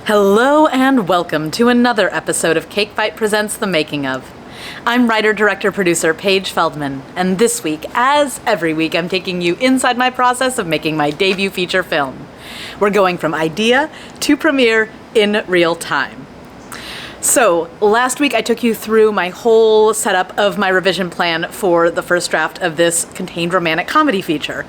Hello and welcome to another episode of Cake Fight Presents The Making Of. I'm writer, director, producer Paige Feldman, and this week, as every week, I'm taking you inside my process of making my debut feature film. We're going from idea to premiere in real time. So, last week I took you through my whole setup of my revision plan for the first draft of this contained romantic comedy feature.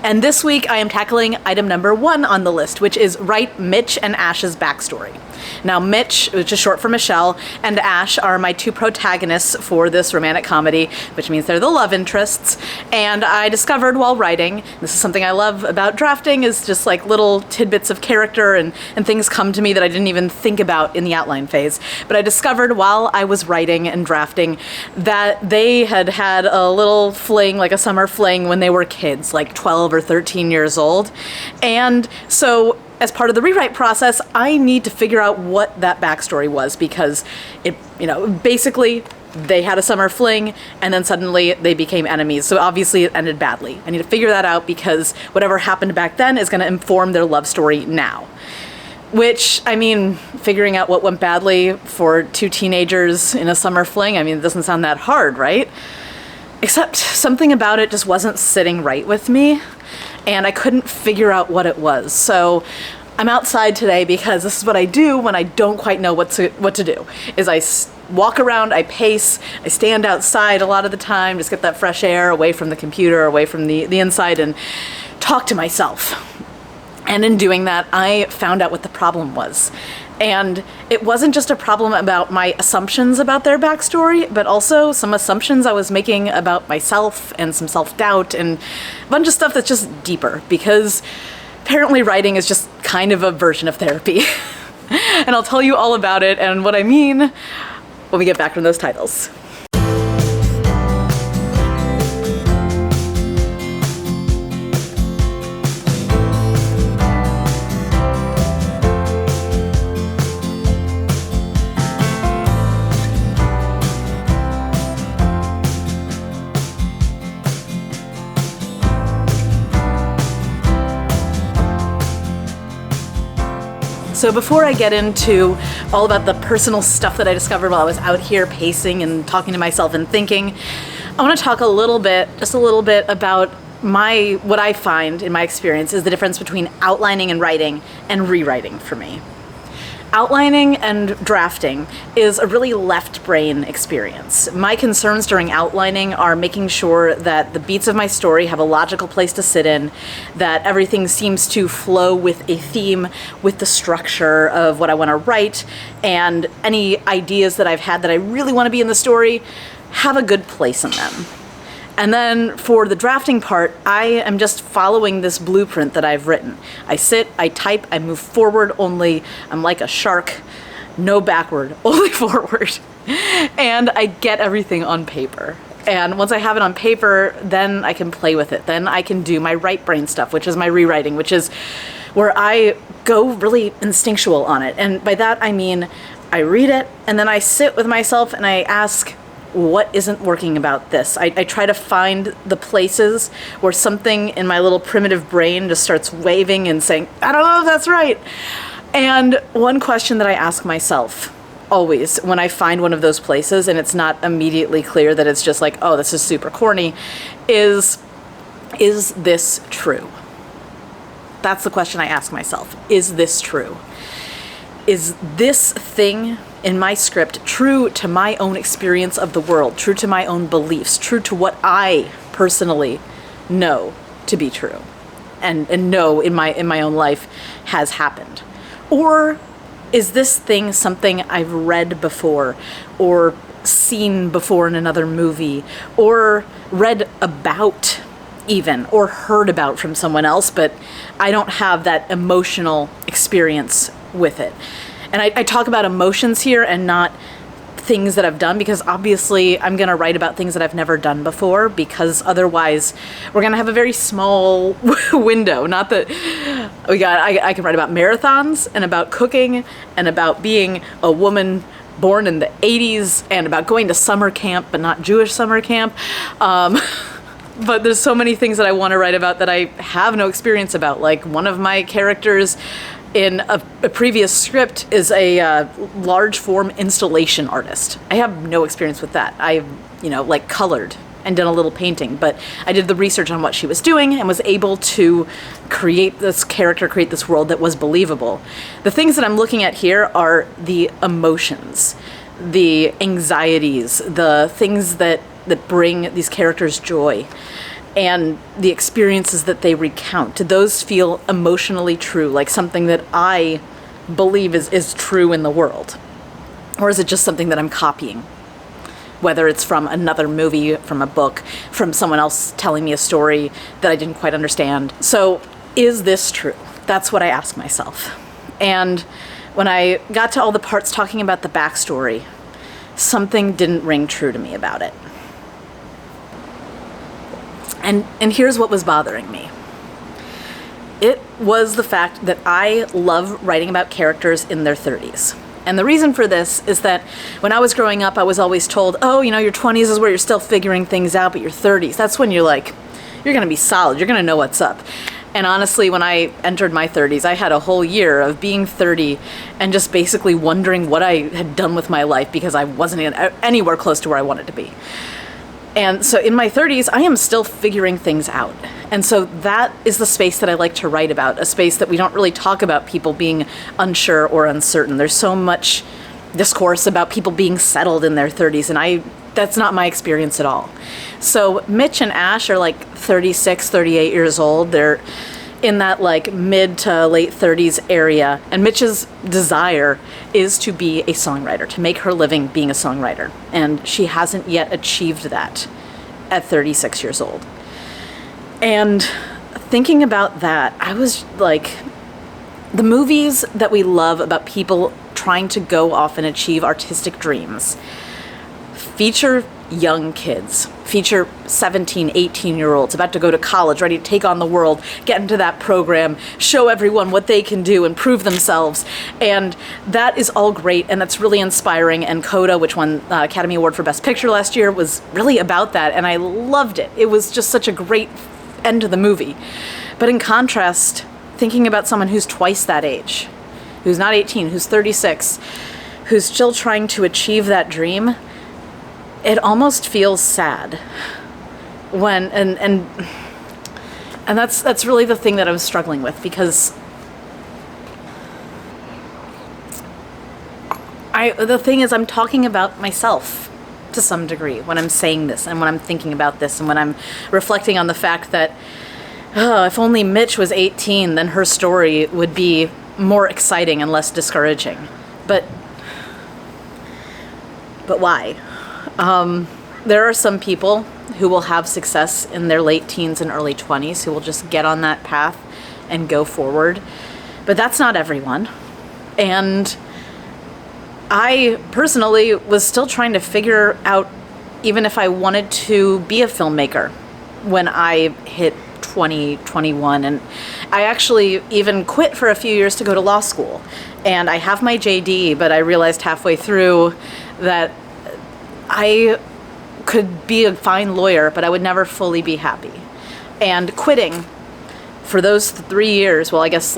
And this week I am tackling item number 1 on the list, which is write Mitch and Ash's backstory. Now, Mitch, which is short for Michelle, and Ash are my two protagonists for this romantic comedy, which means they're the love interests. And I discovered while writing, this is something I love about drafting, is just like little tidbits of character and things come to me that I didn't even think about in the outline phase. But I discovered while I was writing and drafting that they had had a little fling, like a summer fling, when they were kids, like 12 or 13 years old. And so as part of the rewrite process, I need to figure out what that backstory was, because it, basically they had a summer fling and then suddenly they became enemies. So obviously it ended badly. I need to figure that out because whatever happened back then is going to inform their love story now. Which, figuring out what went badly for two teenagers in a summer fling, it doesn't sound that hard, right? Except something about it just wasn't sitting right with me, and I couldn't figure out what it was. So I'm outside today because this is what I do when I don't quite know what to do, is I walk around, I pace, I stand outside a lot of the time, just get that fresh air away from the computer, away from the inside, and talk to myself. And in doing that, I found out what the problem was. And it wasn't just a problem about my assumptions about their backstory, but also some assumptions I was making about myself and some self-doubt and a bunch of stuff that's just deeper, because apparently writing is just kind of a version of therapy. And I'll tell you all about it and what I mean when we get back from those titles. So before I get into all about the personal stuff that I discovered while I was out here pacing and talking to myself and thinking, I want to talk just a little bit about what I find in my experience is the difference between outlining and writing and rewriting for me. Outlining and drafting is a really left brain experience. My concerns during outlining are making sure that the beats of my story have a logical place to sit in, that everything seems to flow with a theme, with the structure of what I want to write, and any ideas that I've had that I really want to be in the story have a good place in them. And then for the drafting part, I am just following this blueprint that I've written. I sit, I type, I move forward only. I'm like a shark, no backward, only forward. And I get everything on paper. And once I have it on paper, then I can play with it. Then I can do my right brain stuff, which is my rewriting, which is where I go really instinctual on it. And by that, I mean, I read it, and then I sit with myself and I ask, what isn't working about this? I try to find the places where something in my little primitive brain just starts waving and saying, I don't know if that's right. And one question that I ask myself always when I find one of those places and it's not immediately clear that it's just like, oh, this is super corny, is this true? That's the question I ask myself. Is this true? Is this thing in my script true to my own experience of the world, true to my own beliefs, true to what I personally know to be true and know in my own life has happened? Or is this thing something I've read before or seen before in another movie or read about even or heard about from someone else, but I don't have that emotional experience with it? And I talk about emotions here and not things that I've done, because obviously I'm going to write about things that I've never done before, because otherwise we're going to have a very small window. Not that I can write about marathons and about cooking and about being a woman born in the 80s and about going to summer camp, but not Jewish summer camp. But there's so many things that I want to write about that I have no experience about. Like one of my characters in a previous script is a large form installation artist. I have no experience with that. I, like colored and done a little painting, but I did the research on what she was doing and was able to create this character, create this world that was believable. The things that I'm looking at here are the emotions, the anxieties, the things that bring these characters joy, and the experiences that they recount. Do those feel emotionally true, like something that I believe is true in the world? Or is it just something that I'm copying? Whether it's from another movie, from a book, from someone else telling me a story that I didn't quite understand. So, is this true? That's what I ask myself. And when I got to all the parts talking about the backstory, something didn't ring true to me about it. And here's what was bothering me. It was the fact that I love writing about characters in their 30s. And the reason for this is that when I was growing up, I was always told, your 20s is where you're still figuring things out, but your 30s, that's when you're going to be solid, you're going to know what's up. And honestly, when I entered my 30s, I had a whole year of being 30 and just basically wondering what I had done with my life because I wasn't anywhere close to where I wanted to be. And so in my 30s, I am still figuring things out. And so that is the space that I like to write about, a space that we don't really talk about people being unsure or uncertain. There's so much discourse about people being settled in their 30s, and that's not my experience at all. So Mitch and Ash are 36, 38 years old. They're in that mid to late 30s area. And Mitch's desire is to be a songwriter, to make her living being a songwriter. And she hasn't yet achieved that at 36 years old. And thinking about that, I was the movies that we love about people trying to go off and achieve artistic dreams feature young kids, feature 17, 18-year-olds about to go to college, ready to take on the world, get into that program, show everyone what they can do and prove themselves. And that is all great, and that's really inspiring. And Coda, which won Academy Award for Best Picture last year, was really about that, and I loved it. It was just such a great end to the movie. But in contrast, thinking about someone who's twice that age, who's not 18, who's 36, who's still trying to achieve that dream, it almost feels sad when and that's really the thing that I was struggling with, because the thing is, I'm talking about myself to some degree when I'm saying this and when I'm thinking about this and when I'm reflecting on the fact that if only Mitch was 18, then her story would be more exciting and less discouraging. But why? There are some people who will have success in their late teens and early 20s who will just get on that path and go forward. But that's not everyone. And I personally was still trying to figure out even if I wanted to be a filmmaker when I hit 2021. And I actually even quit for a few years to go to law school. And I have my JD, but I realized halfway through that I could be a fine lawyer, but I would never fully be happy. And quitting for those 3 years, well, I guess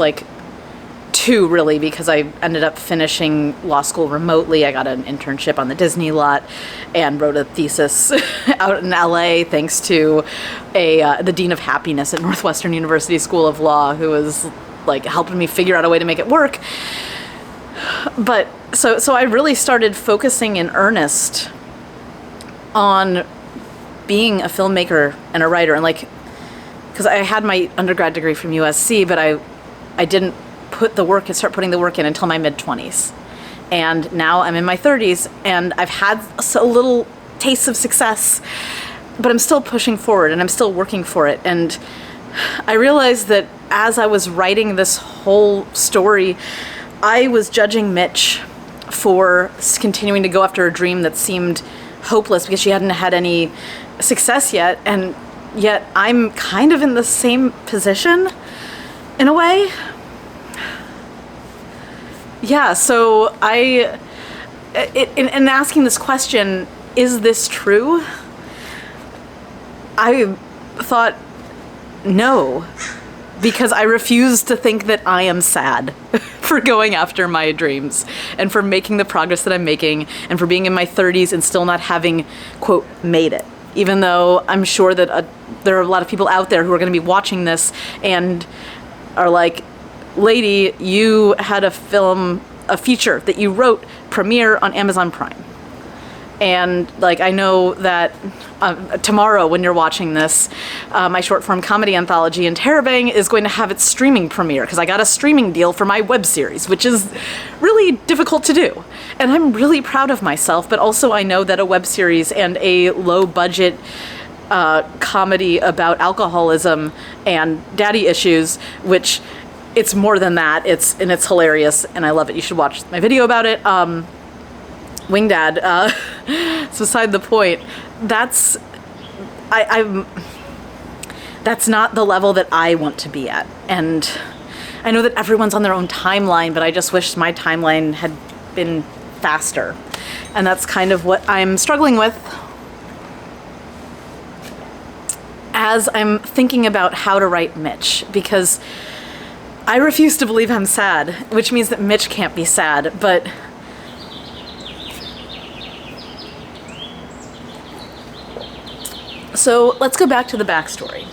2 really, because I ended up finishing law school remotely. I got an internship on the Disney lot and wrote a thesis out in LA thanks to the Dean of Happiness at Northwestern University School of Law, who was helping me figure out a way to make it work. But so I really started focusing in earnest on being a filmmaker and a writer, and because I had my undergrad degree from USC, but I didn't start putting the work in until my mid-20s. And now I'm in my 30s, and I've had a little taste of success, but I'm still pushing forward and I'm still working for it. And I realized that as I was writing this whole story, I was judging Mitch for continuing to go after a dream that seemed hopeless because she hadn't had any success yet, and yet I'm kind of in the same position in a way. Yeah, so in asking this question, is this true? I thought, no, because I refuse to think that I am sad for going after my dreams and for making the progress that I'm making and for being in my 30s and still not having, quote, made it. Even though I'm sure that there are a lot of people out there who are going to be watching this and are like, lady, you had a feature that you wrote premiere on Amazon Prime. And like, I know that tomorrow when you're watching this, my short form comedy anthology Interrobang is going to have its streaming premiere because I got a streaming deal for my web series, which is really difficult to do. And I'm really proud of myself, but also I know that a web series and a low budget comedy about alcoholism and daddy issues, which it's more than that, it's hilarious and I love it. You should watch my video about it. Wingdad, it's beside the point. That's not the level that I want to be at. And I know that everyone's on their own timeline, but I just wish my timeline had been faster. And that's kind of what I'm struggling with as I'm thinking about how to write Mitch, because I refuse to believe I'm sad, which means that Mitch can't be sad, but so let's go back to the backstory.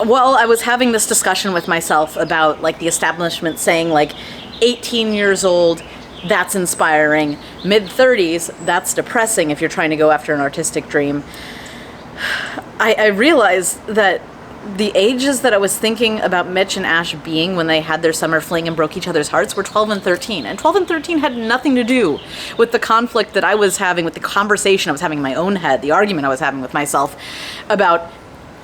Well, I was having this discussion with myself about like the establishment saying like 18 years old, that's inspiring. Mid-30s, that's depressing if you're trying to go after an artistic dream. I realized that the ages that I was thinking about Mitch and Ash being when they had their summer fling and broke each other's hearts were 12 and 13. And 12 and 13 had nothing to do with the conflict that I was having, with the conversation I was having in my own head, the argument I was having with myself about,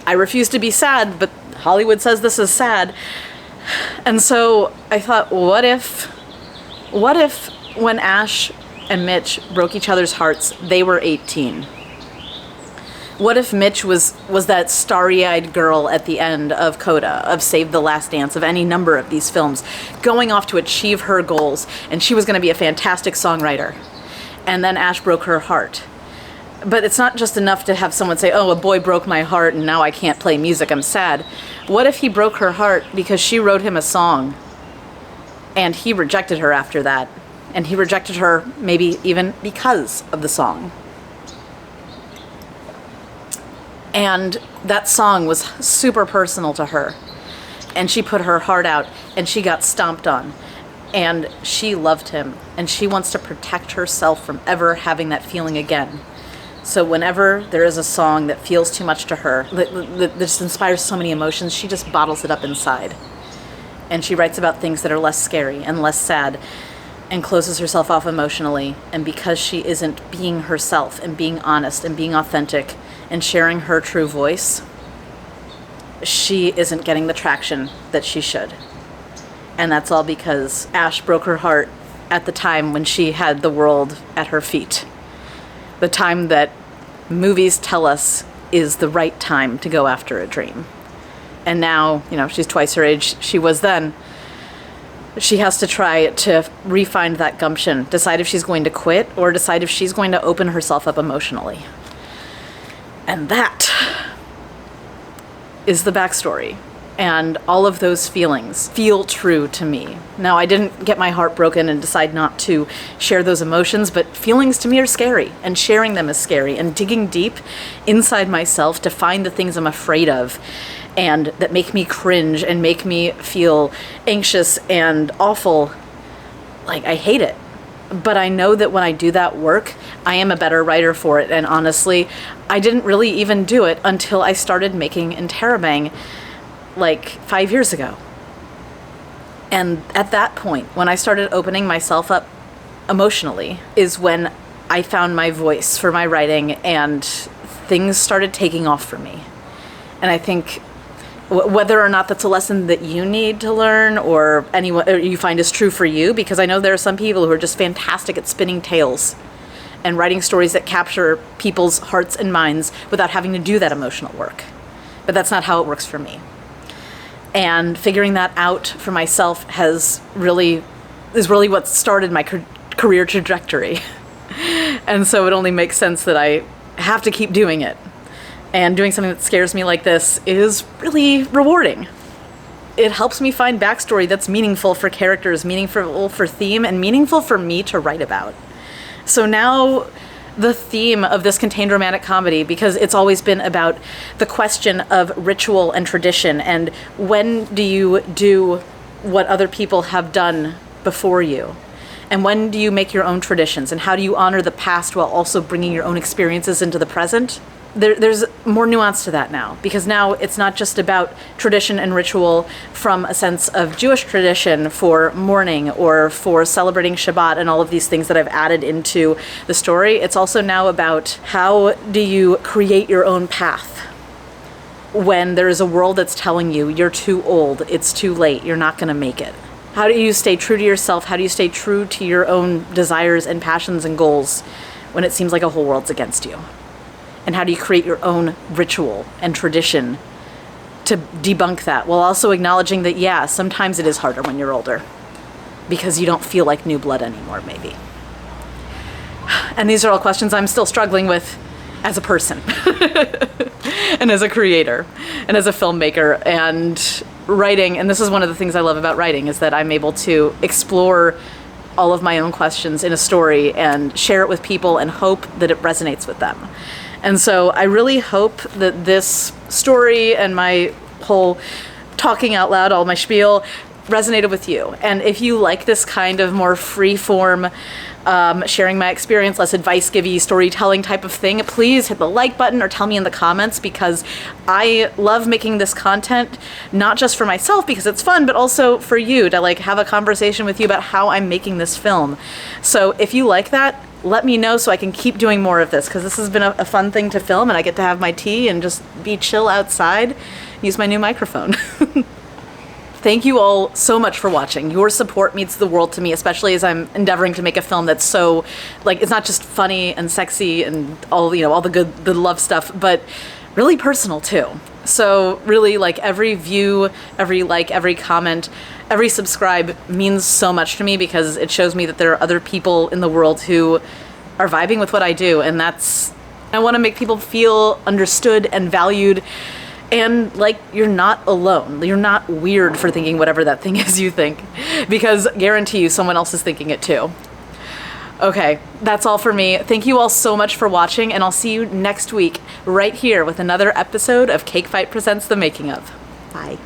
I refuse to be sad, but Hollywood says this is sad. And so I thought, what if when Ash and Mitch broke each other's hearts, they were 18? What if Mitch was that starry-eyed girl at the end of Coda, of Save the Last Dance, of any number of these films, going off to achieve her goals, and she was going to be a fantastic songwriter. And then Ash broke her heart. But it's not just enough to have someone say, oh, a boy broke my heart and now I can't play music, I'm sad. What if he broke her heart because she wrote him a song and he rejected her after that? And he rejected her maybe even because of the song. And that song was super personal to her. And she put her heart out and she got stomped on. And she loved him. And she wants to protect herself from ever having that feeling again. So whenever there is a song that feels too much to her, that just inspires so many emotions, she just bottles it up inside. And she writes about things that are less scary and less sad and closes herself off emotionally. And because she isn't being herself and being honest and being authentic and sharing her true voice, she isn't getting the traction that she should. And that's all because Ash broke her heart at the time when she had the world at her feet. The time that movies tell us is the right time to go after a dream. And now, she's twice her age she was then. She has to try to re-find that gumption, decide if she's going to quit or decide if she's going to open herself up emotionally. And that is the backstory. And all of those feelings feel true to me. Now, I didn't get my heart broken and decide not to share those emotions, but feelings to me are scary, and sharing them is scary, and digging deep inside myself to find the things I'm afraid of and that make me cringe and make me feel anxious and awful. Like, I hate it. But I know that when I do that work, I am a better writer for it. And honestly, I didn't really even do it until I started making Interrobang like 5 years ago. And at that point, when I started opening myself up emotionally, is when I found my voice for my writing and things started taking off for me. And I think whether or not that's a lesson that you need to learn or anyone or you find is true for you, because I know there are some people who are just fantastic at spinning tales and writing stories that capture people's hearts and minds without having to do that emotional work. But that's not how it works for me. And figuring that out for myself is really what started my career trajectory. And so it only makes sense that I have to keep doing it. And doing something that scares me like this is really rewarding. It helps me find backstory that's meaningful for characters, meaningful for theme, and meaningful for me to write about. So now the theme of this contained romantic comedy, because it's always been about the question of ritual and tradition, and when do you do what other people have done before you? And when do you make your own traditions? And how do you honor the past while also bringing your own experiences into the present? There's more nuance to that now, because now it's not just about tradition and ritual from a sense of Jewish tradition for mourning or for celebrating Shabbat and all of these things that I've added into the story. It's also now about how do you create your own path when there is a world that's telling you you're too old, it's too late, you're not going to make it. How do you stay true to yourself? How do you stay true to your own desires and passions and goals when it seems like a whole world's against you? And how do you create your own ritual and tradition to debunk that, while also acknowledging that, yeah, sometimes it is harder when you're older because you don't feel like new blood anymore, maybe. And these are all questions I'm still struggling with as a person and as a creator and as a filmmaker and writing. And this is one of the things I love about writing, is that I'm able to explore all of my own questions in a story and share it with people and hope that it resonates with them. And so I really hope that this story and my whole talking out loud, all my spiel, resonated with you. And if you like this kind of more free form, sharing my experience, less advice-givey storytelling type of thing, please hit the like button or tell me in the comments, because I love making this content, not just for myself because it's fun, but also for you to like have a conversation with you about how I'm making this film. So if you like that, let me know so I can keep doing more of this, because this has been a fun thing to film, and I get to have my tea and just be chill outside, use my new microphone. Thank you all so much for watching. Your support means the world to me, especially as I'm endeavoring to make a film that's so, like, it's not just funny and sexy and all, you know, all the good, the love stuff, but really personal too. So really, like, every view, every like, every comment, every subscribe means so much to me, because it shows me that there are other people in the world who are vibing with what I do. And that's, I want to make people feel understood and valued, and like you're not alone. You're not weird for thinking whatever that thing is you think, because guarantee you someone else is thinking it too. Okay, that's all for me. Thank you all so much for watching, and I'll see you next week right here with another episode of Cake Fight Presents The Making Of. Bye.